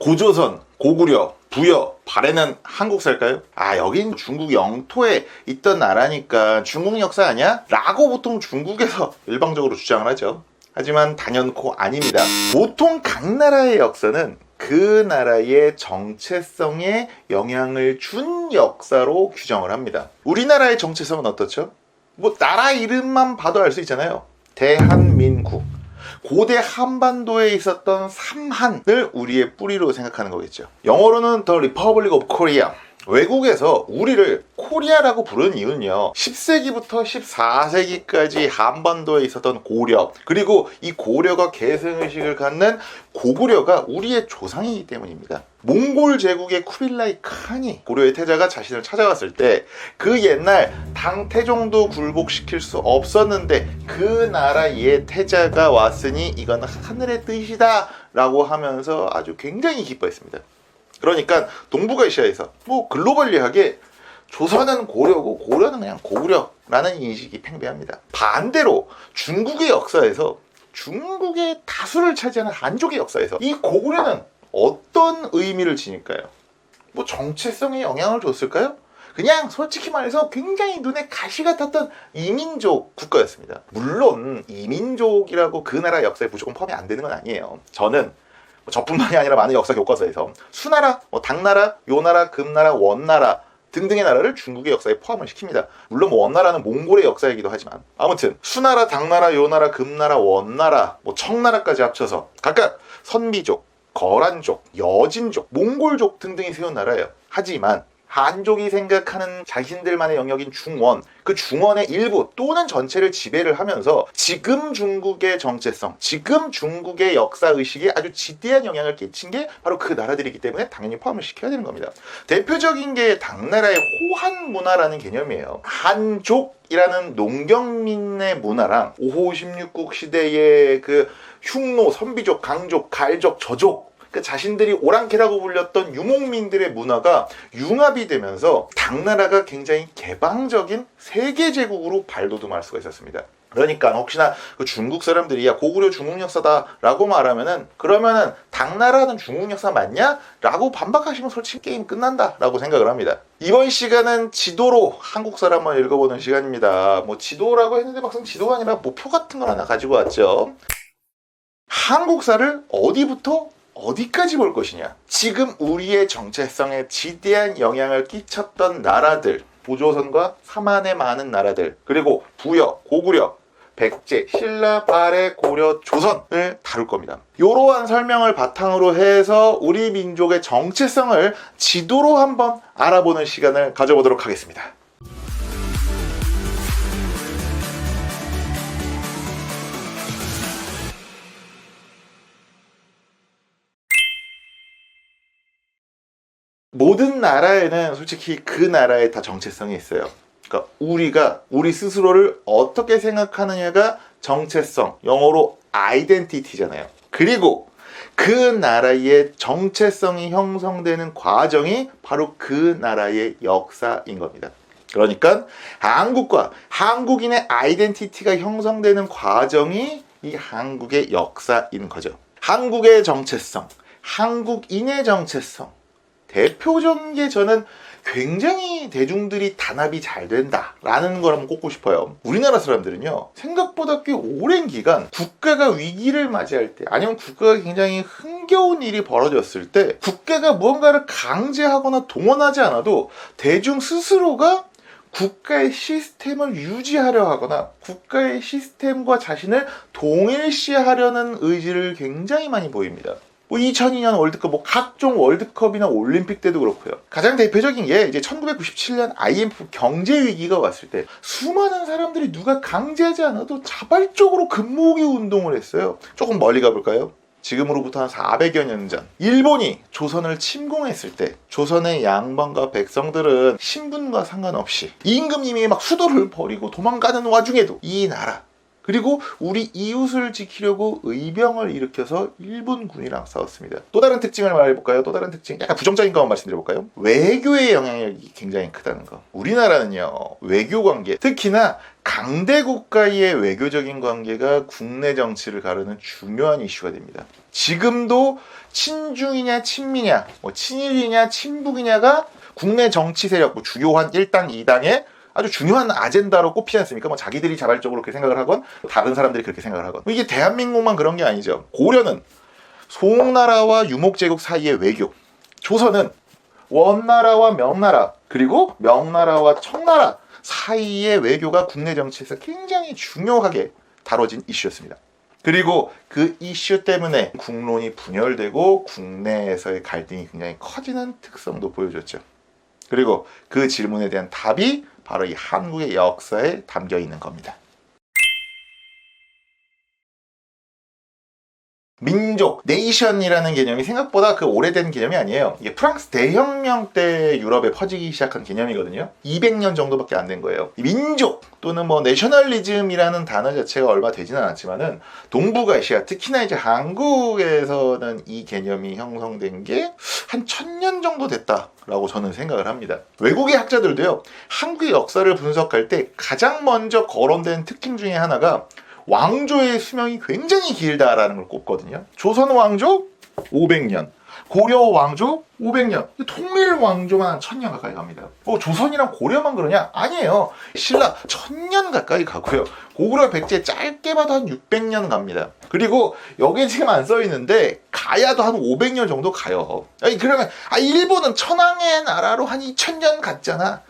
고조선, 고구려, 부여, 발해는 한국사일까요? 여긴 중국 영토에 있던 나라니까 중국 역사 아니야? 라고 보통 중국에서 일방적으로 주장을 하죠. 하지만 단연코 아닙니다. 보통 각 나라의 역사는 그 나라의 정체성에 영향을 준 역사로 규정을 합니다. 우리나라의 정체성은 어떻죠? 나라 이름만 봐도 알 수 있잖아요. 대한민국. 고대 한반도에 있었던 삼한을 우리의 뿌리로 생각하는 거겠죠. 영어로는 The Republic of Korea. 외국에서 우리를 코리아라고 부르는 이유는요, 10세기부터 14세기까지 한반도에 있었던 고려, 그리고 이 고려가 계승의식을 갖는 고구려가 우리의 조상이기 때문입니다. 몽골 제국의 쿠빌라이 칸이 고려의 태자가 자신을 찾아왔을 때 그 옛날 당태종도 굴복시킬 수 없었는데 그 나라의 태자가 왔으니 이건 하늘의 뜻이다 라고 하면서 아주 굉장히 기뻐했습니다. 그러니까 동북아시아에서 글로벌리하게 조선은 고려고 고려는 그냥 고구려라는 인식이 팽배합니다. 반대로 중국의 역사에서, 중국의 다수를 차지하는 한족의 역사에서 이 고구려는 어떤 의미를 지닐까요? 정체성에 영향을 줬을까요? 그냥 솔직히 말해서 굉장히 눈에 가시 같았던 이민족 국가였습니다. 물론 이민족이라고 그 나라 역사에 무조건 포함이 안 되는 건 아니에요. 저뿐만이 아니라 많은 역사 교과서에서 수나라, 당나라, 요나라, 금나라, 원나라 등등의 나라를 중국의 역사에 포함을 시킵니다. 물론 원나라는 몽골의 역사이기도 하지만 아무튼 수나라, 당나라, 요나라, 금나라, 원나라, 청나라까지 합쳐서 각각 선비족, 거란족, 여진족, 몽골족 등등이 세운 나라예요. 하지만 한족이 생각하는 자신들만의 영역인 중원, 그 중원의 일부 또는 전체를 지배를 하면서 지금 중국의 정체성, 지금 중국의 역사의식에 아주 지대한 영향을 끼친 게 바로 그 나라들이기 때문에 당연히 포함을 시켜야 되는 겁니다. 대표적인 게 당나라의 호한 문화라는 개념이에요. 한족이라는 농경민의 문화랑 5호 16국 시대의 그 흉노, 선비족, 강족, 갈족, 저족, 자신들이 오랑캐라고 불렸던 유목민들의 문화가 융합이 되면서 당나라가 굉장히 개방적인 세계 제국으로 발돋움할 수가 있었습니다. 그러니까 혹시나 중국 사람들이 고구려 중국 역사다 라고 말하면은 그러면은 당나라는 중국 역사 맞냐? 라고 반박하시면 솔직히 게임 끝난다 라고 생각을 합니다. 이번 시간은 지도로 한국 사람만 읽어보는 시간입니다. 지도라고 했는데 막상 지도가 아니라 표 같은 걸 하나 가지고 왔죠. 한국사를 어디부터 어디까지 볼 것이냐? 지금 우리의 정체성에 지대한 영향을 끼쳤던 나라들, 고조선과 삼한의 많은 나라들, 그리고 부여, 고구려, 백제, 신라, 발해, 고려, 조선을 다룰 겁니다. 이러한 설명을 바탕으로 해서 우리 민족의 정체성을 지도로 한번 알아보는 시간을 가져보도록 하겠습니다. 모든 나라에는 솔직히 그 나라에 다 정체성이 있어요. 그러니까 우리 스스로를 어떻게 생각하느냐가 정체성, 영어로 아이덴티티잖아요. 그리고 그 나라의 정체성이 형성되는 과정이 바로 그 나라의 역사인 겁니다. 그러니까 한국과 한국인의 아이덴티티가 형성되는 과정이 이 한국의 역사인 거죠. 한국의 정체성, 한국인의 정체성, 대표적인 게 저는 굉장히 대중들이 단합이 잘 된다라는 걸 한번 꼽고 싶어요. 우리나라 사람들은요, 생각보다 꽤 오랜 기간 국가가 위기를 맞이할 때, 아니면 국가가 굉장히 흥겨운 일이 벌어졌을 때 국가가 무언가를 강제하거나 동원하지 않아도 대중 스스로가 국가의 시스템을 유지하려 하거나 국가의 시스템과 자신을 동일시하려는 의지를 굉장히 많이 보입니다. 2002년 월드컵, 각종 월드컵이나 올림픽 때도 그렇고요. 가장 대표적인 게 이제 1997년 IMF 경제 위기가 왔을 때 수많은 사람들이 누가 강제하지 않아도 자발적으로 금모으기 운동을 했어요. 조금 멀리 가볼까요? 지금으로부터 한 400여 년 전 일본이 조선을 침공했을 때 조선의 양반과 백성들은 신분과 상관없이 임금님이 수도를 버리고 도망가는 와중에도 이 나라 그리고 우리 이웃을 지키려고 의병을 일으켜서 일본군이랑 싸웠습니다. 또 다른 특징을 말해볼까요? 또 다른 특징, 약간 부정적인 것만 말씀드려볼까요? 외교의 영향력이 굉장히 크다는 거. 우리나라는요, 외교 관계, 특히나 강대 국가의 외교적인 관계가 국내 정치를 가르는 중요한 이슈가 됩니다. 지금도 친중이냐 친미냐, 친일이냐 친북이냐가 국내 정치 세력, 주요한 1당, 2당의 아주 중요한 아젠다로 꼽히지 않습니까? 자기들이 자발적으로 그렇게 생각을 하건 다른 사람들이 그렇게 생각을 하건. 이게 대한민국만 그런 게 아니죠. 고려는 송나라와 유목제국 사이의 외교, 조선은 원나라와 명나라, 그리고 명나라와 청나라 사이의 외교가 국내 정치에서 굉장히 중요하게 다뤄진 이슈였습니다. 그리고 그 이슈 때문에 국론이 분열되고 국내에서의 갈등이 굉장히 커지는 특성도 보여줬죠. 그리고 그 질문에 대한 답이 바로 이 한국의 역사에 담겨 있는 겁니다. 민족, 네이션이라는 개념이 생각보다 그 오래된 개념이 아니에요. 이게 프랑스 대혁명 때 유럽에 퍼지기 시작한 개념이거든요. 200년 정도밖에 안 된 거예요. 민족 또는 내셔널리즘이라는 단어 자체가 얼마 되지는 않았지만은 동북아시아, 특히나 이제 한국에서는 이 개념이 형성된 게 한 1000년 정도 됐다라고 저는 생각을 합니다. 외국의 학자들도요, 한국의 역사를 분석할 때 가장 먼저 거론된 특징 중에 하나가 왕조의 수명이 굉장히 길다라는 걸 꼽거든요. 조선 왕조 500년, 고려 왕조 500년, 통일 왕조만 1000년 가까이 갑니다. 조선이랑 고려만 그러냐? 아니에요. 신라 1000년 가까이 가고요. 고구려 백제 짧게 봐도 한 600년 갑니다. 그리고 여기에 지금 안 써 있는데 가야도 한 500년 정도 가요. 그러면 일본은 천황의 나라로 한 2000년 갔잖아.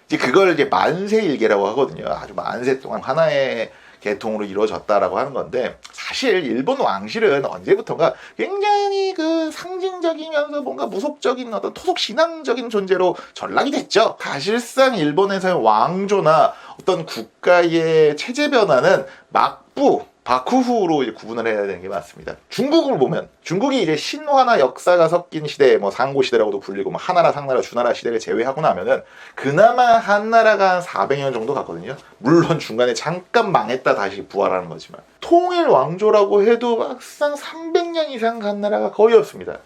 이제 그걸 이제 만세일계라고 하거든요. 아주 만세 동안 하나의 계통으로 이루어졌다라고 하는 건데, 사실 일본 왕실은 언제부턴가 굉장히 그 상징적이면서 뭔가 무속적인 어떤 토속 신앙적인 존재로 전락이 됐죠. 사실상 일본에서의 왕조나 어떤 국가의 체제 변화는 막부 바쿠후로 이제 구분을 해야 되는 게 맞습니다. 중국을 보면, 중국이 이제 신화나 역사가 섞인 시대, 상고 시대라고도 불리고, 하나라, 상나라, 주나라 시대를 제외하고 나면은 그나마 한나라가 한 400년 정도 갔거든요. 물론 중간에 잠깐 망했다 다시 부활하는 거지만, 통일 왕조라고 해도 막상 300년 이상 간 나라가 거의 없습니다.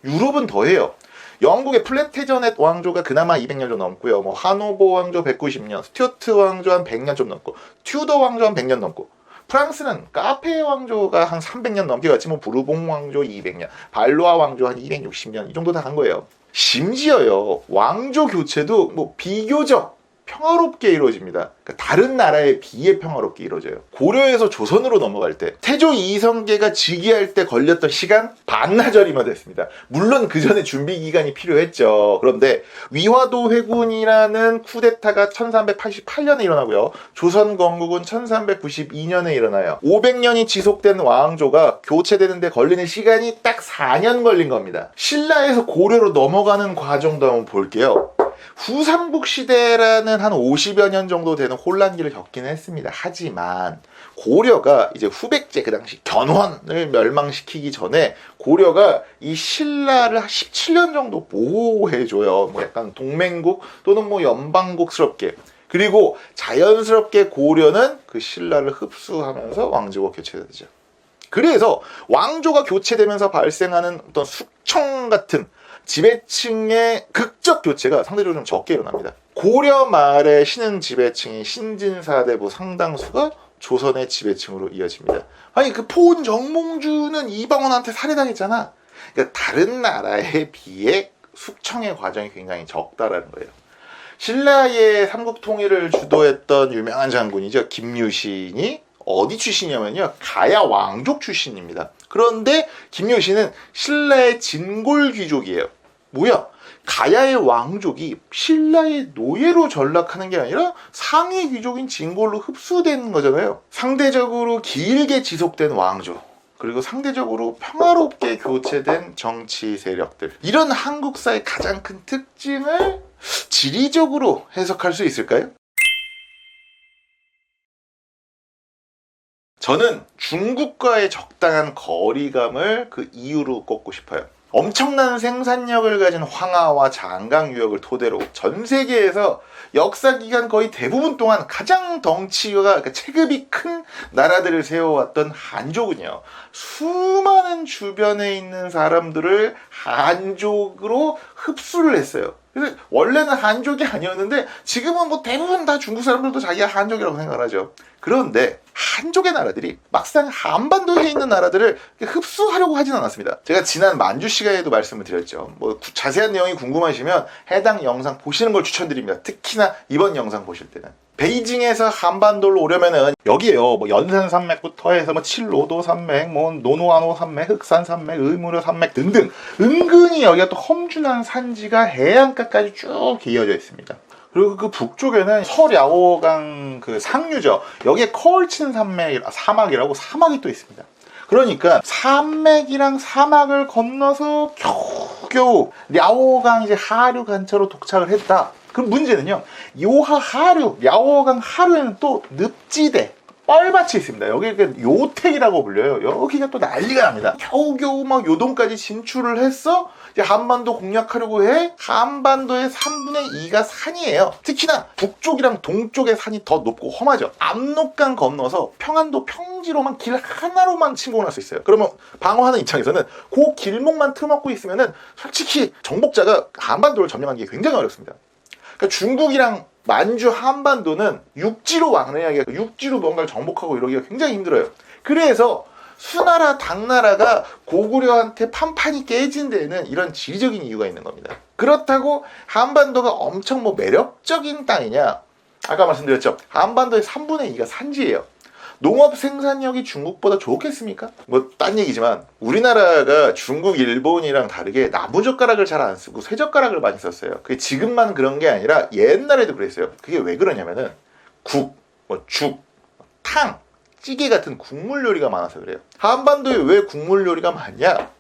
유럽은 더해요. 영국의 플랜테저넷 왕조가 그나마 200년 좀 넘고요. 하노버 왕조 190년, 스튜어트 왕조 한 100년 좀 넘고, 튜더 왕조 한 100년 넘고, 프랑스는 카페 왕조가 한 300년 넘게 갔지, 부르봉 왕조 200년, 발로아 왕조 한 260년 이 정도 다 간 거예요. 심지어요, 왕조 교체도 비교적 평화롭게 이루어집니다. 그러니까 다른 나라에 비해 평화롭게 이루어져요. 고려에서 조선으로 넘어갈 때 태조 이성계가 즉위할 때 걸렸던 시간 반나절이면 됐습니다. 물론 그 전에 준비 기간이 필요했죠. 그런데 위화도 회군이라는 쿠데타가 1388년에 일어나고요. 조선 건국은 1392년에 일어나요. 500년이 지속된 왕조가 교체되는데 걸리는 시간이 딱 4년 걸린 겁니다. 신라에서 고려로 넘어가는 과정도 한번 볼게요. 후삼국 시대라는 한 50여 년 정도 되는 혼란기를 겪기는 했습니다. 하지만 고려가 이제 후백제, 그 당시 견훤을 멸망시키기 전에 고려가 이 신라를 17년 정도 보호해줘요. 약간 동맹국 또는 연방국스럽게. 그리고 자연스럽게 고려는 그 신라를 흡수하면서 왕조가 교체되죠. 그래서 왕조가 교체되면서 발생하는 어떤 숙청 같은 지배층의 극적 교체가 상대적으로 좀 적게 일어납니다. 고려 말에 신흥 지배층인 신진사대부 상당수가 조선의 지배층으로 이어집니다. 그 포온 정몽주는 이방원한테 살해당했잖아. 그러니까 다른 나라에 비해 숙청의 과정이 굉장히 적다라는 거예요. 신라의 삼국 통일을 주도했던 유명한 장군이죠. 김유신이 어디 출신이냐면요, 가야 왕족 출신입니다. 그런데 김유신은 신라의 진골 귀족이에요. 뭐야? 가야의 왕족이 신라의 노예로 전락하는 게 아니라 상위 귀족인 진골로 흡수된 거잖아요. 상대적으로 길게 지속된 왕조, 그리고 상대적으로 평화롭게 교체된 정치 세력들, 이런 한국사의 가장 큰 특징을 지리적으로 해석할 수 있을까요? 저는 중국과의 적당한 거리감을 그 이유로 꼽고 싶어요. 엄청난 생산력을 가진 황하와 장강 유역을 토대로 전 세계에서 역사 기간 거의 대부분 동안 가장 덩치가 그러니까 체급이 큰 나라들을 세워왔던 한족은요, 수많은 주변에 있는 사람들을 한족으로 흡수를 했어요. 그래서 원래는 한족이 아니었는데 지금은 뭐 대부분 다 중국 사람들도 자기가 한족이라고 생각을 하죠. 그런데 한족의 나라들이 막상 한반도에 있는 나라들을 흡수하려고 하진 않았습니다. 제가 지난 만주 시간에도 말씀을 드렸죠. 뭐 자세한 내용이 궁금하시면 해당 영상 보시는 걸 추천드립니다. 특히나 이번 영상 보실 때는. 베이징에서 한반도로 오려면은 여기에요. 뭐 연산 산맥부터 해서 뭐 칠로도 산맥, 뭐 노노아노 산맥, 흑산 산맥, 의무르 산맥 등등 은근히 여기가 또 험준한 산지가 해안가까지 쭉 이어져 있습니다. 그리고 그 북쪽에는 서랴오강 그 상류죠. 여기에 커얼친 사막이라고 사막이 또 있습니다. 그러니까 산맥이랑 사막을 건너서 겨우겨우 랴오강 이제 하류 근처로 도착을 했다. 그럼 문제는요, 요하 하류, 랴오강 하류에는 또 늪지대, 뻘밭이 있습니다. 여기 요택이라고 불려요. 여기가 또 난리가 납니다. 겨우겨우 막 요동까지 진출을 했어. 이제 한반도 공략하려고 해. 한반도의 3분의 2가 산이에요. 특히나 북쪽이랑 동쪽의 산이 더 높고 험하죠. 압록강 건너서 평안도 평지로만 길 하나로만 침공할 수 있어요. 그러면 방어하는 입장에서는 그 길목만 틈먹고 있으면은 솔직히 정복자가 한반도를 점령하는 게 굉장히 어렵습니다. 그러니까 중국이랑 만주 한반도는 육지로 왕래하기가, 육지로 뭔가를 정복하고 이러기가 굉장히 힘들어요. 그래서 수나라, 당나라가 고구려한테 판판이 깨진 데에는 이런 지리적인 이유가 있는 겁니다. 그렇다고 한반도가 엄청 뭐 매력적인 땅이냐? 아까 말씀드렸죠. 한반도의 3분의 2가 산지예요. 농업 생산력이 중국보다 좋겠습니까? 뭐 딴 얘기지만 우리나라가 중국, 일본이랑 다르게 나무젓가락을 잘 안 쓰고 쇠젓가락을 많이 썼어요. 그게 지금만 그런 게 아니라 옛날에도 그랬어요. 그게 왜 그러냐면은 국, 뭐 죽, 탕, 찌개 같은 국물 요리가 많아서 그래요. 한반도에 왜 국물 요리가 많냐?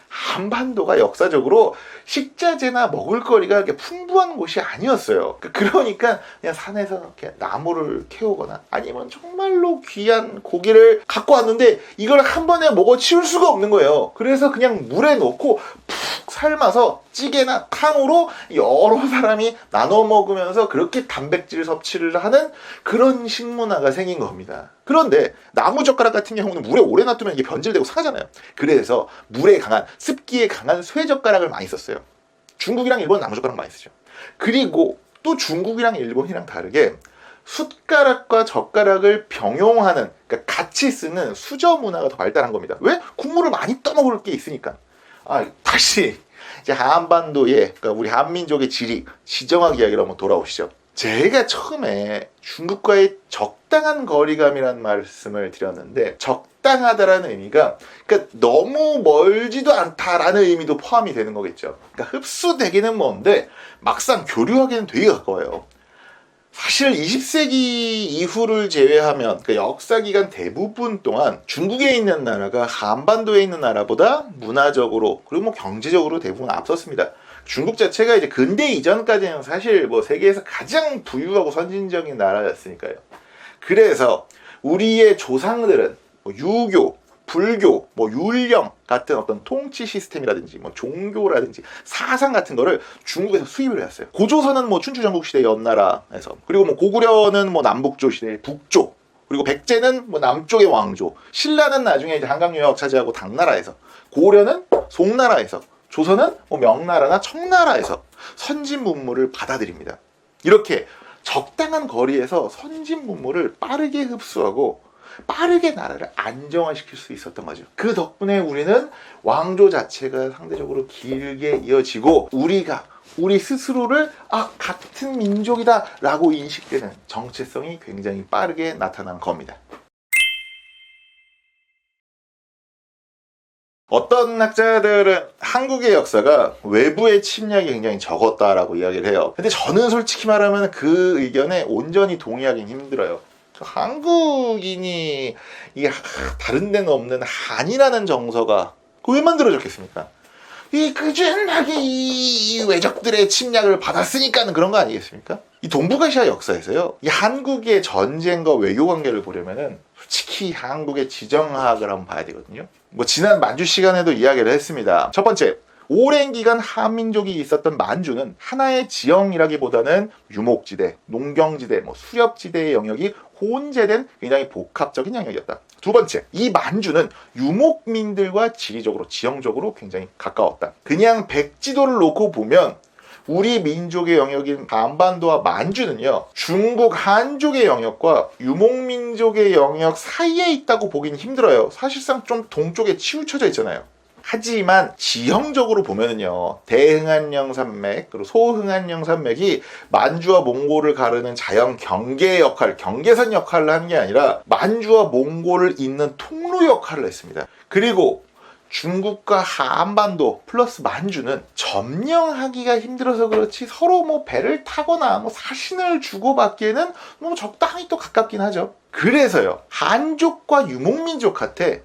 한반도가 역사적으로 식자재나 먹을거리가 이렇게 풍부한 곳이 아니었어요. 그러니까 그냥 산에서 이렇게 나무를 캐오거나 아니면 정말로 귀한 고기를 갖고 왔는데 이걸 한 번에 먹어 치울 수가 없는 거예요. 그래서 그냥 물에 넣고 푹 삶아서 찌개나 탕으로 여러 사람이 나눠 먹으면서 그렇게 단백질 섭취를 하는 그런 식문화가 생긴 겁니다. 그런데 나무젓가락 같은 경우는 물에 오래 놔두면 이게 변질되고 상하잖아요. 그래서 물에 강한, 습기에 강한 쇠젓가락을 많이 썼어요. 중국이랑 일본은 나무젓가락 많이 쓰죠. 그리고 또 중국이랑 일본이랑 다르게 숟가락과 젓가락을 병용하는, 그러니까 같이 쓰는 수저 문화가 더 발달한 겁니다. 왜? 국물을 많이 떠먹을 게 있으니까. 다시 이제 한반도의, 그러니까 우리 한민족의 지정학 이야기로 한번 돌아오시죠. 제가 처음에 중국과의 적당한 거리감이라는 말씀을 드렸는데, 적당하다라는 의미가 그러니까 너무 멀지도 않다라는 의미도 포함이 되는 거겠죠. 그러니까 흡수되기는 먼데 막상 교류하기는 되게 가까워요. 사실 20세기 이후를 제외하면 그 역사기간 대부분 동안 중국에 있는 나라가 한반도에 있는 나라보다 문화적으로 그리고 뭐 경제적으로 대부분 앞섰습니다. 중국 자체가 이제 근대 이전까지는 사실 뭐 세계에서 가장 부유하고 선진적인 나라였으니까요. 그래서 우리의 조상들은 뭐 유교, 불교, 뭐 율령 같은 어떤 통치 시스템이라든지 뭐 종교라든지 사상 같은 거를 중국에서 수입을 해왔어요. 고조선은 뭐 춘추 전국 시대 연나라에서, 그리고 뭐 고구려는 뭐 남북조 시대 북조, 그리고 백제는 뭐 남쪽의 왕조, 신라는 나중에 이제 한강 유역 차지하고 당나라에서, 고려는 송나라에서, 조선은 뭐 명나라나 청나라에서 선진 문물을 받아들입니다. 이렇게 적당한 거리에서 선진 문물을 빠르게 흡수하고 빠르게 나라를 안정화시킬 수 있었던 거죠. 그 덕분에 우리는 왕조 자체가 상대적으로 길게 이어지고 우리 스스로를 같은 민족이다 라고 인식되는 정체성이 굉장히 빠르게 나타난 겁니다. 어떤 학자들은 한국의 역사가 외부의 침략이 굉장히 적었다라고 이야기를 해요. 근데 저는 솔직히 말하면 그 의견에 온전히 동의하기는 힘들어요. 한국인이 이 다른 데는 없는 한이라는 정서가 왜 만들어졌겠습니까? 이 꾸준하게 이 외적들의 침략을 받았으니까는 그런 거 아니겠습니까? 이 동북아시아 역사에서요, 이 한국의 전쟁과 외교 관계를 보려면은 솔직히 한국의 지정학을 한번 봐야 되거든요. 뭐 지난 만주 시간에도 이야기를 했습니다. 첫 번째, 오랜 기간 한민족이 있었던 만주는 하나의 지형이라기보다는 유목지대, 농경지대, 수렵지대의 영역이 혼재된 굉장히 복합적인 영역이었다. 두 번째, 이 만주는 유목민들과 지리적으로, 지형적으로 굉장히 가까웠다. 그냥 백지도를 놓고 보면 우리 민족의 영역인 한반도와 만주는요, 중국 한족의 영역과 유목민족의 영역 사이에 있다고 보긴 힘들어요. 사실상 좀 동쪽에 치우쳐져 있잖아요. 하지만 지형적으로 보면은요, 대흥안령 산맥 그리고 소흥안령 산맥이 만주와 몽골을 가르는 자연 경계 역할, 경계선 역할을 하는 게 아니라 만주와 몽골을 잇는 통로 역할을 했습니다. 그리고 중국과 한반도 플러스 만주는 점령하기가 힘들어서 그렇지 서로 배를 타거나 사신을 주고받기에는 적당히 또 가깝긴 하죠. 그래서요, 한족과 유목민족한테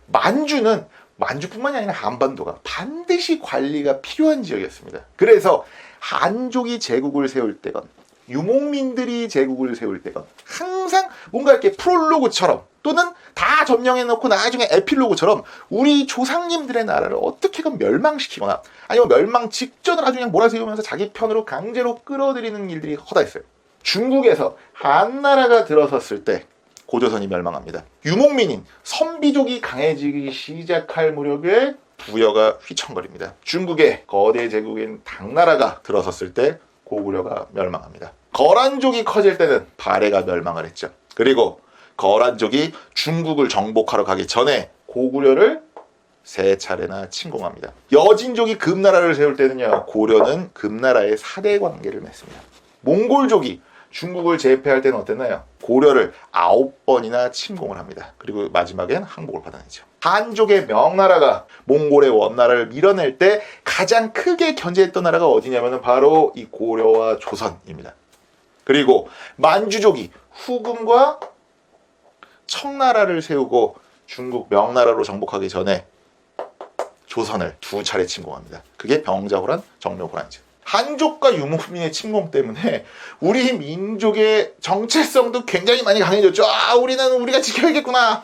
만주뿐만이 아니라 한반도가 반드시 관리가 필요한 지역이었습니다. 그래서 한족이 제국을 세울 때건 유목민들이 제국을 세울 때건 항상 뭔가 이렇게 프롤로그처럼 또는 다 점령해놓고 나중에 에필로그처럼 우리 조상님들의 나라를 어떻게든 멸망시키거나 아니면 멸망 직전을 아주 그냥 몰아세우면서 자기 편으로 강제로 끌어들이는 일들이 허다했어요. 중국에서 한나라가 들어섰을 때 고조선이 멸망합니다. 유목민인 선비족이 강해지기 시작할 무렵에 부여가 휘청거립니다. 중국의 거대 제국인 당나라가 들어섰을 때 고구려가 멸망합니다. 거란족이 커질 때는 발해가 멸망을 했죠. 그리고 거란족이 중국을 정복하러 가기 전에 고구려를 3차례나 침공합니다. 여진족이 금나라를 세울 때는요, 고려는 금나라의 사대 관계를 맺습니다. 몽골족이 중국을 제패할 때는 어땠나요? 고려를 9번이나 침공을 합니다. 그리고 마지막엔 항복을 받아내죠. 한족의 명나라가 몽골의 원나라를 밀어낼 때 가장 크게 견제했던 나라가 어디냐면 바로 이 고려와 조선입니다. 그리고 만주족이 후금과 청나라를 세우고 중국 명나라로 정복하기 전에 조선을 2차례 침공합니다. 그게 병자호란, 정묘호란이죠. 한족과 유목민의 침공 때문에 우리 민족의 정체성도 굉장히 많이 강해졌죠. 우리는 우리가 지켜야겠구나.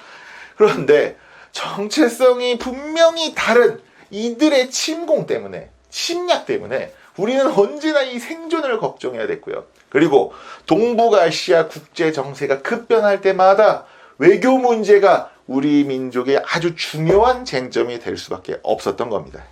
그런데 정체성이 분명히 다른 이들의 침공 때문에, 침략 때문에 우리는 언제나 이 생존을 걱정해야 됐고요. 그리고 동북아시아 국제 정세가 급변할 때마다 외교 문제가 우리 민족의 아주 중요한 쟁점이 될 수밖에 없었던 겁니다.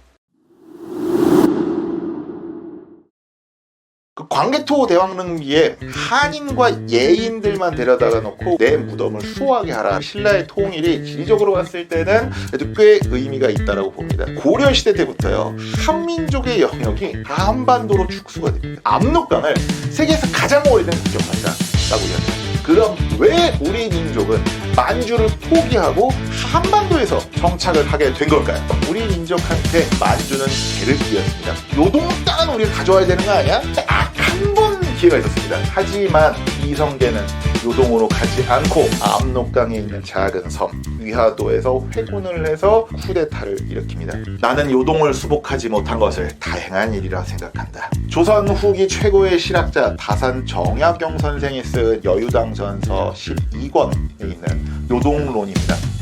그 광개토 대왕릉기에 한인과 예인들만 데려다가 놓고 내 무덤을 수호하게 하라. 신라의 통일이 지리적으로 봤을 때는 꽤 의미가 있다고 봅니다. 고려시대 때부터요, 한민족의 영역이 한반도로 축소가 됩니다. 압록강을 세계에서 가장 오래된 국경만이다라고 이야기합니다. 그럼 왜 우리 민족은 만주를 포기하고 한반도에서 정착을 하게 된 걸까요? 우리 민족한테 만주는 개를 끼였습니다. 요동 땅은 우리가 가져와야 되는 거 아니야? 딱 한 번 기회가 있었습니다. 하지만 이성계는 요동으로 가지 않고 압록강에 있는 작은 섬 위화도에서 회군을 해서 쿠데타를 일으킵니다. 나는 요동을 수복하지 못한 것을 다행한 일이라 생각한다. 조선 후기 최고의 실학자 다산 정약용 선생이 쓴 여유당전서 12권에 있는 요동론입니다.